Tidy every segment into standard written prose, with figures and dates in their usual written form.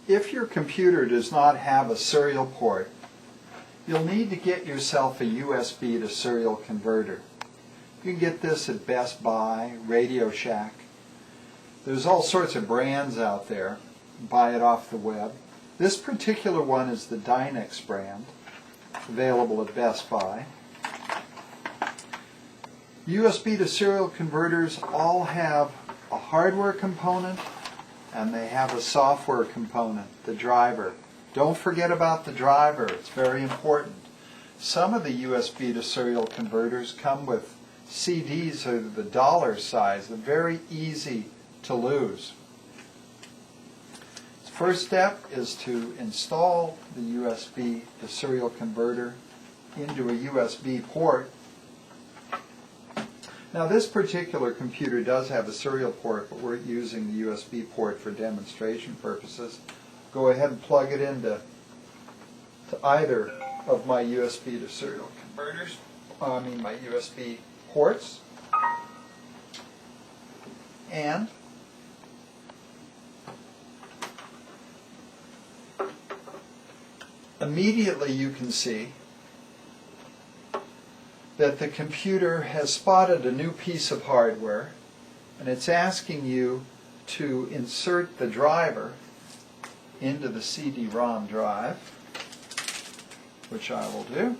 If your computer does not have a serial port, you'll need to get yourself a USB to serial converter. You can get this at Best Buy, Radio Shack. There's all sorts of brands out there. Buy it off the web. This particular one is the Dynex brand, available at Best Buy. USB to serial converters all have a hardware component and they have a software component, the driver. Don't forget about the driver, it's very important. Some of the USB to serial converters come with CDs that are the dollar size. They're very easy to lose. The first step is to install the USB to serial converter into a USB port. Now this particular computer does have a serial port, but we're using the USB port for demonstration purposes. Go ahead and plug it into either of my USB to serial converters, my USB ports, and immediately you can see that the computer has spotted a new piece of hardware, and it's asking you to insert the driver into the CD-ROM drive, which I will do.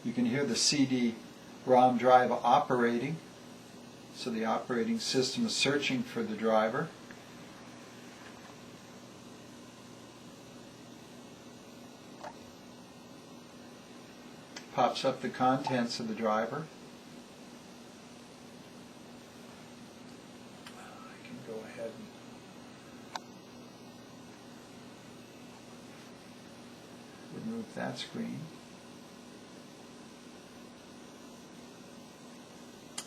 You can hear the CD-ROM drive operating, so the operating system is searching for the driver. Pops up the contents of the driver. I can go ahead and remove that screen.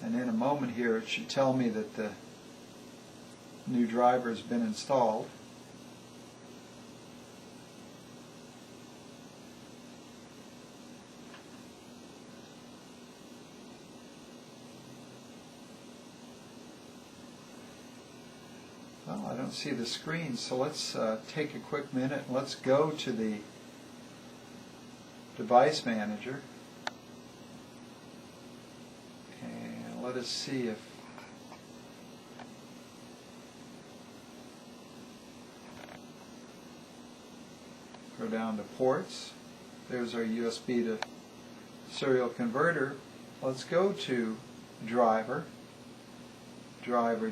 And in a moment here it should tell me that the new driver has been installed. Well, I don't see the screen, so let's take a quick minute and let's go to the device manager and let us see if go down to ports. There's our USB to serial converter. Let's go to driver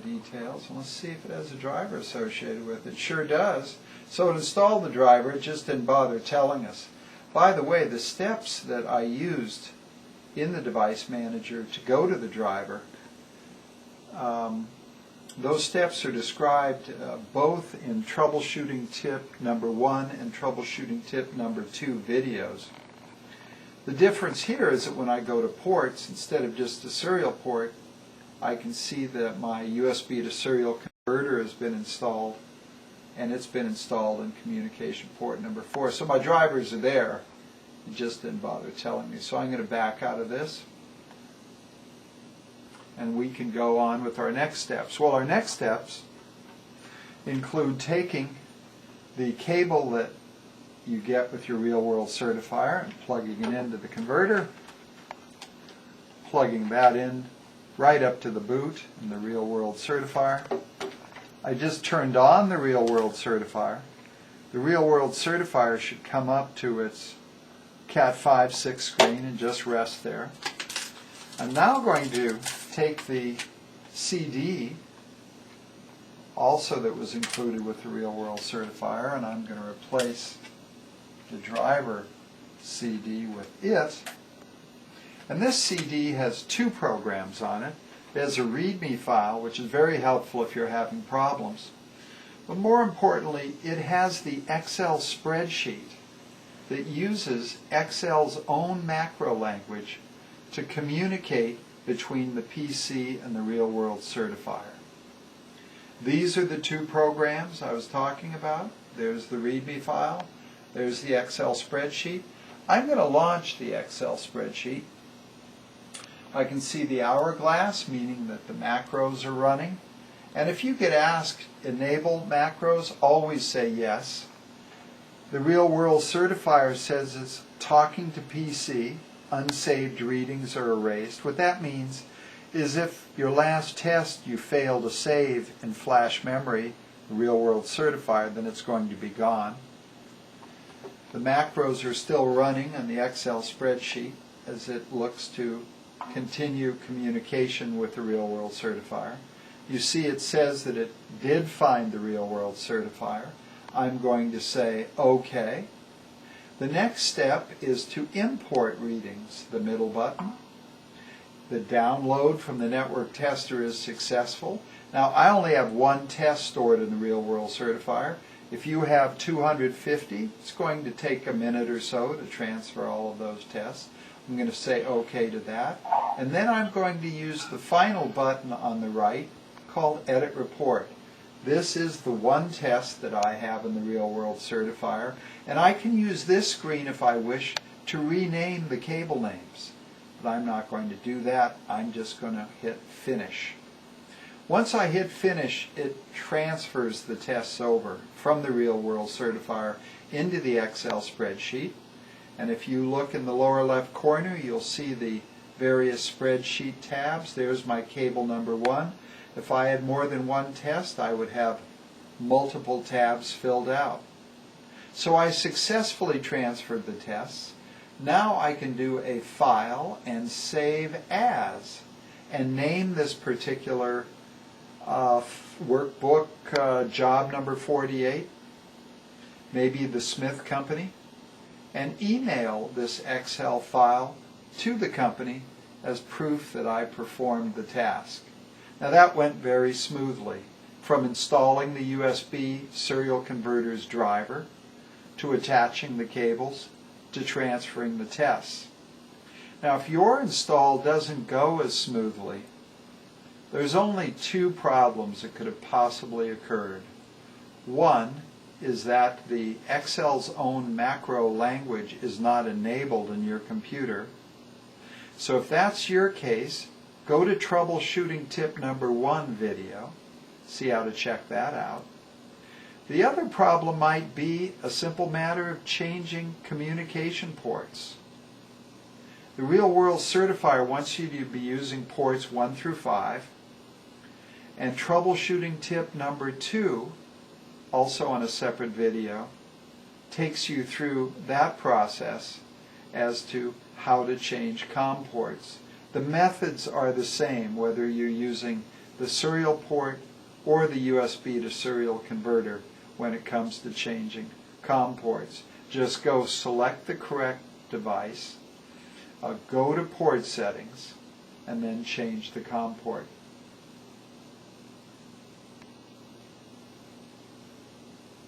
details, and let's see if it has a driver associated with it. It sure does. So it installed the driver, it just didn't bother telling us. By the way, the steps that I used in the device manager to go to the driver, those steps are described both in troubleshooting tip number 1 and troubleshooting tip number 2 videos. The difference here is that when I go to ports, instead of just a serial port, I can see that my USB to serial converter has been installed, and it's been installed in communication port number 4. So my drivers are there. It just didn't bother telling me. So I'm going to back out of this, and we can go on with our next steps. Well, our next steps include taking the cable that you get with your real-world certifier and plugging it into the converter, plugging that in right up to the boot in the real-world certifier. I just turned on the real-world certifier. The real-world certifier should come up to its Cat 5.6 screen and just rest there. I'm now going to take the CD, also that was included with the real-world certifier, and I'm going to replace the driver CD with it. And this CD has 2 programs on it. It has a README file, which is very helpful if you're having problems. But more importantly, it has the Excel spreadsheet that uses Excel's own macro language to communicate between the PC and the real-world certifier. These are the 2 programs I was talking about. There's the README file. There's the Excel spreadsheet. I'm going to launch the Excel spreadsheet. I can see the hourglass, meaning that the macros are running. And if you get asked, enable macros, always say yes. The Real World Certifier says it's talking to PC, unsaved readings are erased. What that means is if your last test you fail to save in flash memory, the Real World Certifier, then it's going to be gone. The macros are still running on the Excel spreadsheet as it looks to continue communication with the Real World Certifier. You see it says that it did find the Real World Certifier. I'm going to say OK. The next step is to import readings, the middle button. The download from the network tester is successful. Now I only have one test stored in the Real World Certifier. If you have 250, it's going to take a minute or so to transfer all of those tests. I'm going to say OK to that. And then I'm going to use the final button on the right called Edit Report. This is the one test that I have in the Real World Certifier, and I can use this screen if I wish to rename the cable names. But I'm not going to do that. I'm just going to hit Finish. Once I hit Finish, it transfers the tests over from the Real World Certifier into the Excel spreadsheet. And if you look in the lower left corner, you'll see the various spreadsheet tabs. There's my cable number 1. If I had more than one test, I would have multiple tabs filled out. So I successfully transferred the tests. Now I can do a File and Save As and name this particular workbook job number 48, maybe the Smith Company, and email this Excel file to the company as proof that I performed the task. Now that went very smoothly, from installing the USB serial converter's driver, to attaching the cables, to transferring the tests. Now if your install doesn't go as smoothly, there's only two problems that could have possibly occurred. One is that the Excel's own macro language is not enabled in your computer. So if that's your case, go to troubleshooting tip number 1 video, see how to check that out. The other problem might be a simple matter of changing communication ports. The Real World Certifier wants you to be using ports 1 through 5, and troubleshooting tip number 2, also on a separate video, takes you through that process as to how to change COM ports. The methods are the same whether you're using the serial port or the USB to serial converter when it comes to changing COM ports. Just go select the correct device, go to port settings, and then change the COM port.